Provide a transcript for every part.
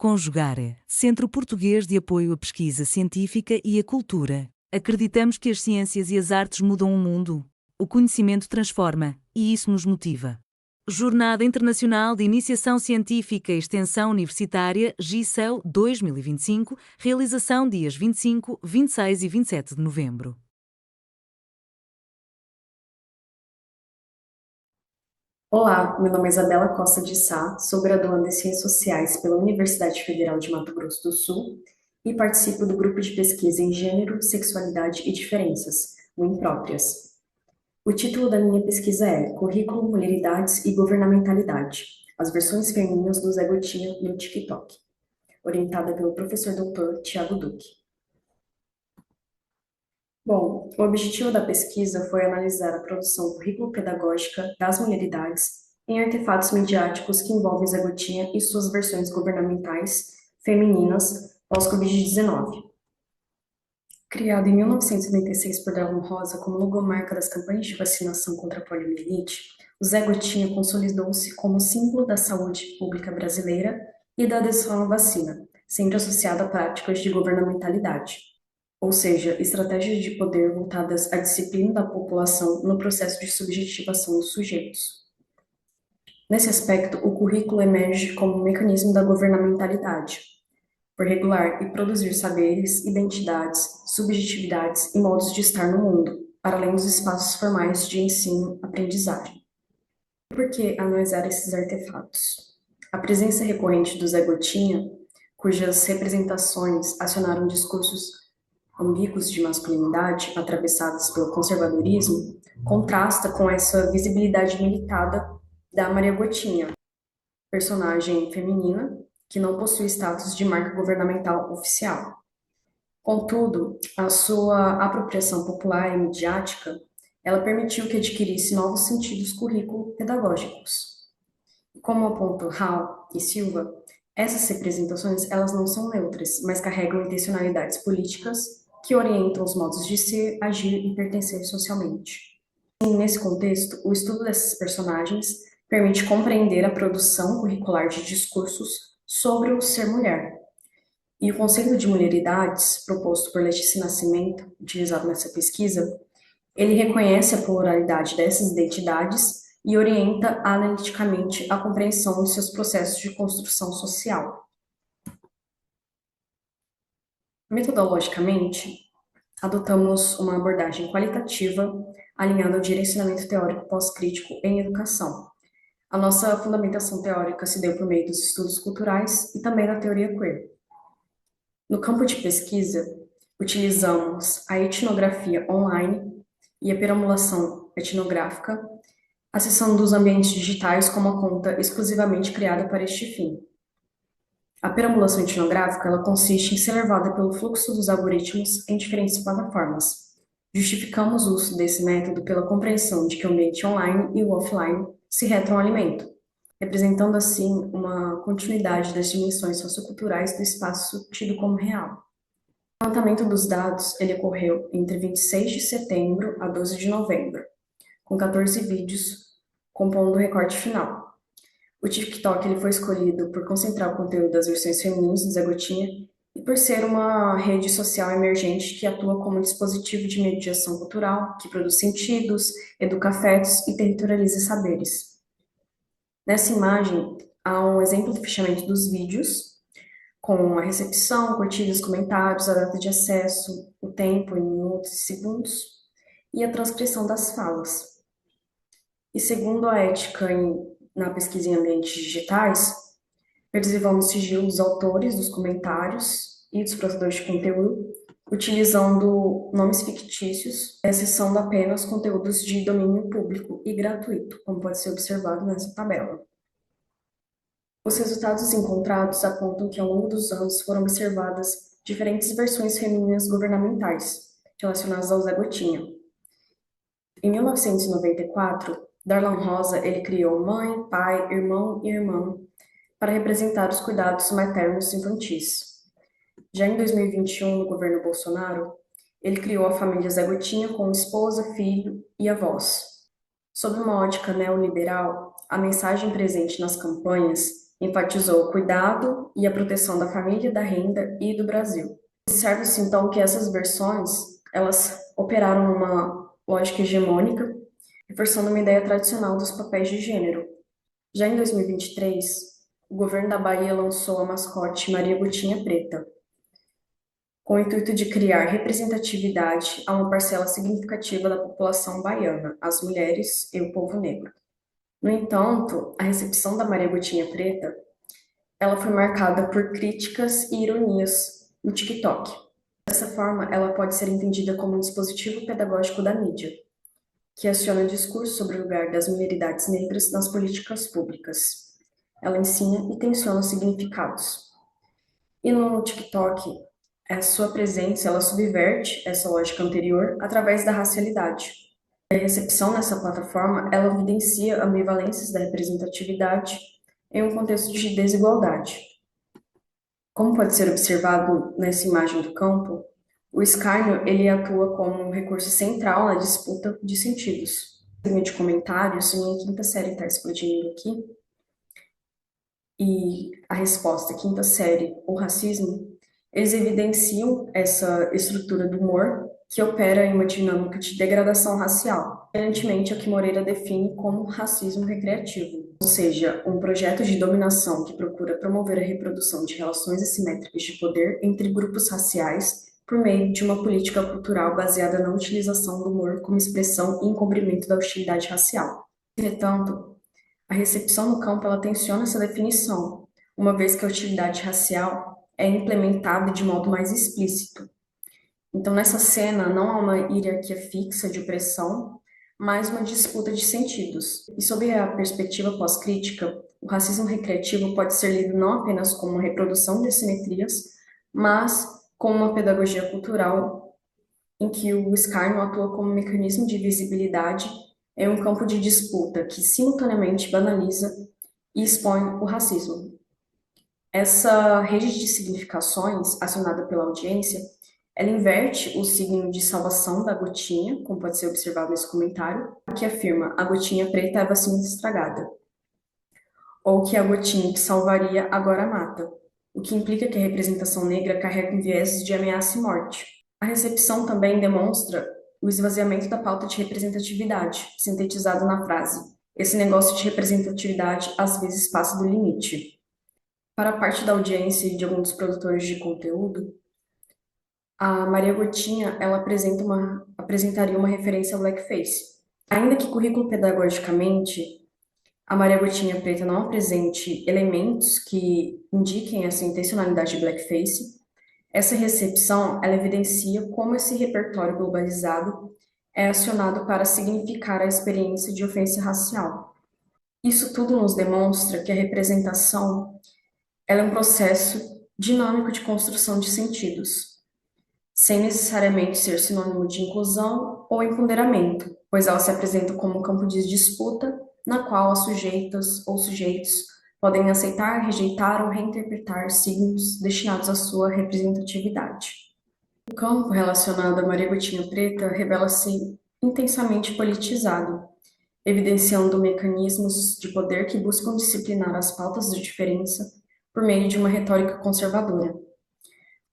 Conjugare, Centro Português de Apoio à Pesquisa Científica e à Cultura. Acreditamos que as ciências e as artes mudam o mundo. O conhecimento transforma, e isso nos motiva. Jornada Internacional de Iniciação Científica e Extensão Universitária, GICEL 2025, realização dias 25, 26 e 27 de novembro. Olá, meu nome é Isabela Costa de Sá, sou graduanda em Ciências Sociais pela Universidade Federal de Mato Grosso do Sul e participo do grupo de pesquisa em Gênero, Sexualidade e Diferenças, o Impróprias. O título da minha pesquisa é Currículo, Mulheridades e Governamentalidade, as versões femininas do Zé Gotinha no TikTok, orientada pelo professor doutor Tiago Duque. Bom, o objetivo da pesquisa foi analisar a produção currículo-pedagógica das mulheridades em artefatos midiáticos que envolvem Zé Gotinha e suas versões governamentais femininas pós-Covid-19. Criado em 1996 por Darlan Rosa como logomarca das campanhas de vacinação contra a poliomielite, o Zé Gotinha consolidou-se como símbolo da saúde pública brasileira e da adesão à vacina, sempre associado a práticas de governamentalidade, ou seja, estratégias de poder voltadas à disciplina da população no processo de subjetivação dos sujeitos. Nesse aspecto, o currículo emerge como um mecanismo da governamentalidade, por regular e produzir saberes, identidades, subjetividades e modos de estar no mundo, para além dos espaços formais de ensino-aprendizagem. Por que analisar esses artefatos? A presença recorrente do Zé Gotinha, cujas representações acionaram discursos ambíguos de masculinidade, atravessados pelo conservadorismo, contrasta com essa visibilidade limitada da Maria Gotinha, personagem feminina que não possui status de marca governamental oficial. Contudo, a sua apropriação popular e midiática, ela permitiu que adquirisse novos sentidos currículo-pedagógicos. Como apontam Hall e Silva, essas representações elas não são neutras, mas carregam intencionalidades políticas que orientam os modos de ser, agir e pertencer socialmente. E, nesse contexto, o estudo dessas personagens permite compreender a produção curricular de discursos sobre o ser mulher. E o conceito de mulheridades, proposto por Letícia Nascimento, utilizado nessa pesquisa, ele reconhece a pluralidade dessas identidades e orienta analiticamente a compreensão de seus processos de construção social. Metodologicamente, adotamos uma abordagem qualitativa alinhada ao direcionamento teórico pós-crítico em educação. A nossa fundamentação teórica se deu por meio dos estudos culturais e também da teoria queer. No campo de pesquisa, utilizamos a etnografia online e a perambulação etnográfica, acessando os ambientes digitais com uma conta exclusivamente criada para este fim. A perambulação etnográfica ela consiste em ser levada pelo fluxo dos algoritmos em diferentes plataformas. Justificamos o uso desse método pela compreensão de que o ambiente online e o offline se retroalimentam, representando assim uma continuidade das dimensões socioculturais do espaço tido como real. O levantamento dos dados ele ocorreu entre 26 de setembro a 12 de novembro, com 14 vídeos compondo o recorte final. O TikTok ele foi escolhido por concentrar o conteúdo das versões femininas do Zé Gotinha e por ser uma rede social emergente que atua como dispositivo de mediação cultural, que produz sentidos, educa afetos e territorializa saberes. Nessa imagem, há um exemplo do fichamento dos vídeos, com a recepção, curtidas, comentários, a data de acesso, o tempo em minutos e segundos, e a transcrição das falas. E segundo a ética na pesquisa em ambientes digitais, preservamos o sigilo dos autores dos comentários e dos produtores de conteúdo, utilizando nomes fictícios, exceção apenas conteúdos de domínio público e gratuito, como pode ser observado nessa tabela. Os resultados encontrados apontam que ao longo dos anos foram observadas diferentes versões femininas governamentais relacionadas ao Zé Gotinha. Em 1994, Darlan Rosa ele criou mãe, pai, irmão e irmã para representar os cuidados maternos infantis. Já em 2021, no governo Bolsonaro, ele criou a família Zé Gotinha com esposa, filho e avós. Sob uma ótica neoliberal, a mensagem presente nas campanhas Enfatizou o cuidado e a proteção da família, da renda e do Brasil. Observa-se, então, que essas versões, elas operaram numa lógica hegemônica, reforçando uma ideia tradicional dos papéis de gênero. Já em 2023, o governo da Bahia lançou a mascote Maria Gotinha Preta, com o intuito de criar representatividade a uma parcela significativa da população baiana, as mulheres e o povo negro. No entanto, a recepção da Maria Gotinha Preta, ela foi marcada por críticas e ironias no TikTok. Dessa forma, ela pode ser entendida como um dispositivo pedagógico da mídia, que aciona discurso sobre o lugar das minoridades negras nas políticas públicas. Ela ensina e tensiona significados. E no TikTok, a sua presença, ela subverte essa lógica anterior através da racialidade. A recepção nessa plataforma, ela evidencia ambivalências da representatividade em um contexto de desigualdade. Como pode ser observado nessa imagem do campo, o escárnio ele atua como um recurso central na disputa de sentidos. Linha de comentários, minha quinta série está explodindo aqui, e a resposta, quinta série, o racismo, eles evidenciam essa estrutura do humor que opera em uma dinâmica de degradação racial, semelhantemente ao que Moreira define como racismo recreativo, ou seja, um projeto de dominação que procura promover a reprodução de relações assimétricas de poder entre grupos raciais por meio de uma política cultural baseada na utilização do humor como expressão e encobrimento da hostilidade racial. Entretanto, a recepção no campo ela tensiona essa definição, uma vez que a hostilidade racial é implementada de modo mais explícito. Então, nessa cena, não há uma hierarquia fixa de opressão, mas uma disputa de sentidos. E sob a perspectiva pós-crítica, o racismo recreativo pode ser lido não apenas como uma reprodução de assimetrias, mas como uma pedagogia cultural em que o escárnio atua como um mecanismo de visibilidade em um campo de disputa que simultaneamente banaliza e expõe o racismo. Essa rede de significações acionada pela audiência, ela inverte o signo de salvação da gotinha, como pode ser observado nesse comentário, que afirma a gotinha preta é a vacina estragada, ou que a gotinha que salvaria agora mata, o que implica que a representação negra carrega um viés de ameaça e morte. A recepção também demonstra o esvaziamento da pauta de representatividade, sintetizado na frase: esse negócio de representatividade às vezes passa do limite. Para a parte da audiência e de alguns dos produtores de conteúdo, a Maria Gotinha ela apresentaria uma referência ao blackface. Ainda que currículo pedagogicamente a Maria Gotinha Preta não apresente elementos que indiquem essa intencionalidade de blackface, essa recepção ela evidencia como esse repertório globalizado é acionado para significar a experiência de ofensa racial. Isso tudo nos demonstra que a representação ela é um processo dinâmico de construção de sentidos, sem necessariamente ser sinônimo de inclusão ou empoderamento, pois ela se apresenta como um campo de disputa na qual as sujeitas ou sujeitos podem aceitar, rejeitar ou reinterpretar signos destinados à sua representatividade. O campo relacionado à Maria Gotinha Preta revela-se intensamente politizado, evidenciando mecanismos de poder que buscam disciplinar as pautas de diferença por meio de uma retórica conservadora.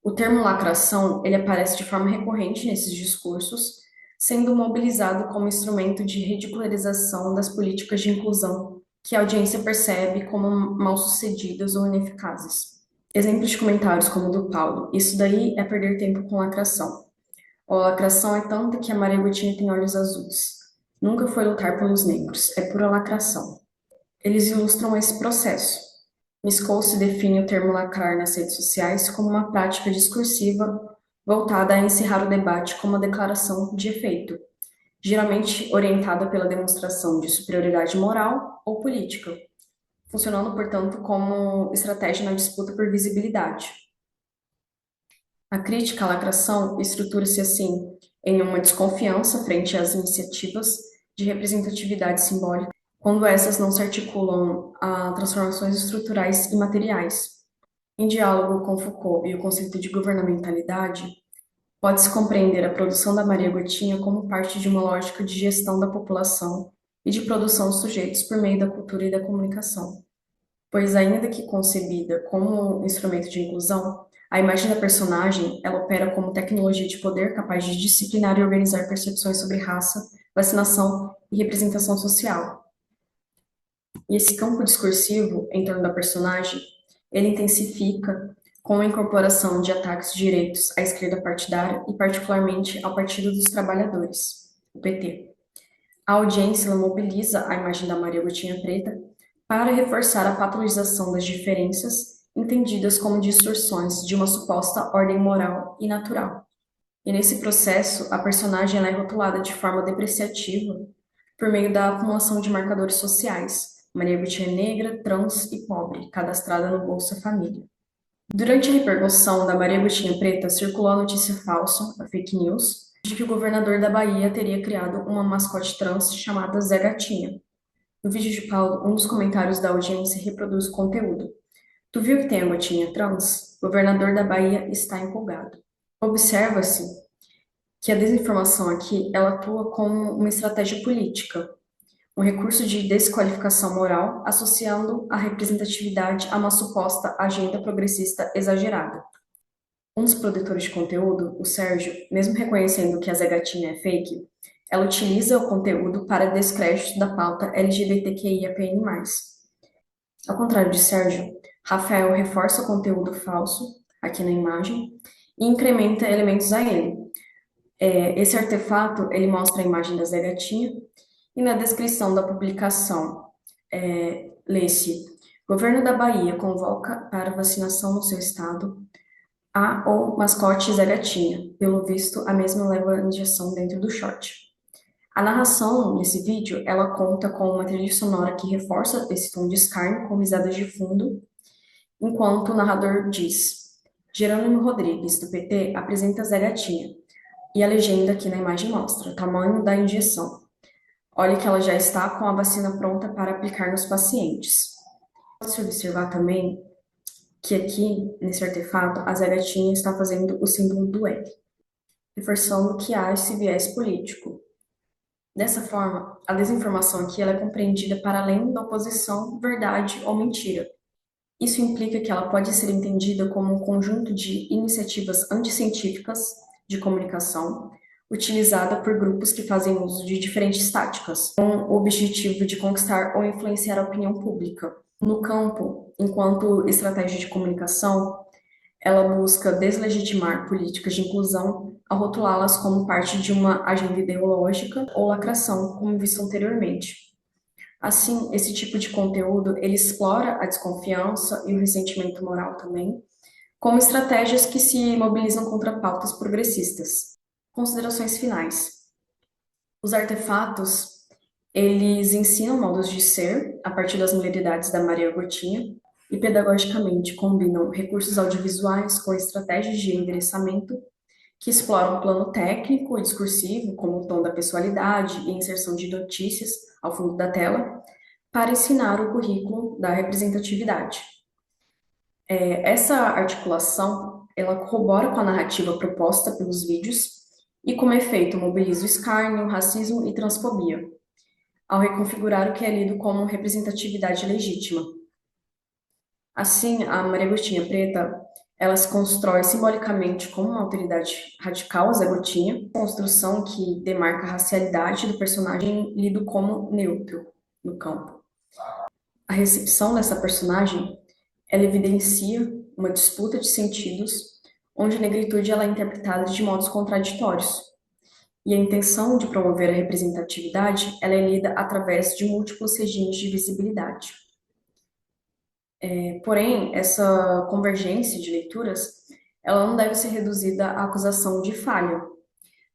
O termo lacração, ele aparece de forma recorrente nesses discursos, sendo mobilizado como instrumento de ridicularização das políticas de inclusão que a audiência percebe como mal-sucedidas ou ineficazes. Exemplos de comentários como o do Paulo: isso daí é perder tempo com lacração. Ou a lacração é tanta que a Maria Gotinha tem olhos azuis. Nunca foi lutar pelos negros, é pura lacração. Eles ilustram esse processo. Miscouce define o termo lacrar nas redes sociais como uma prática discursiva voltada a encerrar o debate com uma declaração de efeito, geralmente orientada pela demonstração de superioridade moral ou política, funcionando, portanto, como estratégia na disputa por visibilidade. A crítica à lacração estrutura-se assim em uma desconfiança frente às iniciativas de representatividade simbólica, quando essas não se articulam a transformações estruturais e materiais. Em diálogo com Foucault e o conceito de governamentalidade, pode-se compreender a produção da Maria Gotinha como parte de uma lógica de gestão da população e de produção de sujeitos por meio da cultura e da comunicação. pois ainda que concebida como um instrumento de inclusão, a imagem da personagem, ela opera como tecnologia de poder capaz de disciplinar e organizar percepções sobre raça, vacinação e representação social. E esse campo discursivo em torno da personagem, ele intensifica com a incorporação de ataques diretos à esquerda partidária e particularmente ao Partido dos Trabalhadores, o PT. A audiência ela mobiliza a imagem da Maria Gotinha Preta para reforçar a patologização das diferenças entendidas como distorções de uma suposta ordem moral e natural. E nesse processo, a personagem ela é rotulada de forma depreciativa por meio da acumulação de marcadores sociais. Maria Gotinha é negra, trans e pobre, cadastrada no Bolsa Família. Durante a repercussão da Maria Gotinha Preta, circulou a notícia falsa, a fake news, de que o governador da Bahia teria criado uma mascote trans chamada Zé Gatinha. No vídeo de Paulo, um dos comentários da audiência reproduz o conteúdo. Tu viu que tem a gotinha trans? O governador da Bahia está empolgado. Observa-se que a desinformação aqui, ela atua como uma estratégia política, um recurso de desqualificação moral, associando a representatividade a uma suposta agenda progressista exagerada. Um dos produtores de conteúdo, o Sérgio, mesmo reconhecendo que a Zé Gatinha é fake, ela utiliza o conteúdo para descrédito da pauta LGBTQIAPN+. Ao contrário de Sérgio, Rafael reforça o conteúdo falso, aqui na imagem, e incrementa elementos a ele. Esse artefato, ele mostra a imagem da Zé Gatinha, e na descrição da publicação, lê-se: Governo da Bahia convoca para vacinação no seu estado o mascote Zé Gatinha. Pelo visto, a mesma leva a injeção dentro do short. A narração nesse vídeo, ela conta com uma trilha sonora que reforça esse tom de escárnio com risadas de fundo, enquanto o narrador diz: Jerônimo Rodrigues, do PT, apresenta Zé Gatinha. E a legenda aqui na imagem mostra: tamanho da injeção. Olhe que ela já está com a vacina pronta para aplicar nos pacientes. Pode-se observar também que aqui, nesse artefato, a Zé Gatinha está fazendo o símbolo do L, reforçando que há esse viés político. Dessa forma, a desinformação aqui ela é compreendida para além da oposição verdade ou mentira. Isso implica que ela pode ser entendida como um conjunto de iniciativas anticientíficas de comunicação, utilizada por grupos que fazem uso de diferentes táticas, com o objetivo de conquistar ou influenciar a opinião pública. No campo, enquanto estratégia de comunicação, ela busca deslegitimar políticas de inclusão ao rotulá-las como parte de uma agenda ideológica ou lacração, como visto anteriormente. Assim, esse tipo de conteúdo, ele explora a desconfiança e o ressentimento moral também, como estratégias que se mobilizam contra pautas progressistas. Considerações finais. Os artefatos, eles ensinam modos de ser a partir das mulheridades da Maria Gotinha e pedagogicamente combinam recursos audiovisuais com estratégias de endereçamento que exploram o plano técnico e discursivo, como o tom da pessoalidade e inserção de notícias ao fundo da tela, para ensinar o currículo da representatividade. Essa articulação, ela corrobora com a narrativa proposta pelos vídeos e, como efeito, mobiliza o escárnio, racismo e transfobia, ao reconfigurar o que é lido como representatividade legítima. Assim, a Maria Agostinha Preta, ela se constrói simbolicamente como uma autoridade radical, Zé Gotinha, construção que demarca a racialidade do personagem lido como neutro no campo. A recepção dessa personagem, ela evidencia uma disputa de sentidos, onde a negritude ela é interpretada de modos contraditórios. E a intenção de promover a representatividade, ela é lida através de múltiplos regimes de visibilidade. Porém, essa convergência de leituras, ela não deve ser reduzida à acusação de falha,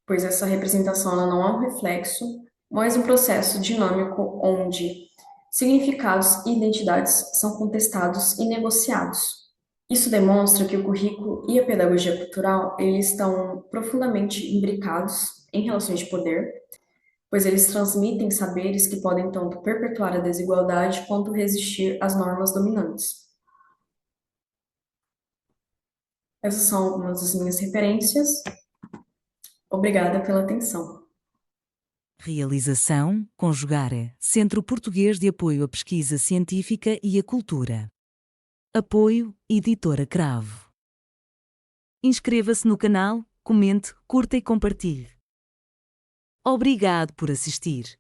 pois essa representação ela não é um reflexo, mas um processo dinâmico onde significados e identidades são contestados e negociados. Isso demonstra que o currículo e a pedagogia cultural, eles estão profundamente imbricados em relações de poder, pois eles transmitem saberes que podem tanto perpetuar a desigualdade quanto resistir às normas dominantes. Essas são algumas das minhas referências. Obrigada pela atenção. Realização, Conjugare, Centro Português de Apoio à Pesquisa Científica e à Cultura. Apoio, Editora Cravo. Inscreva-se no canal, comente, curta e compartilhe. Obrigado por assistir.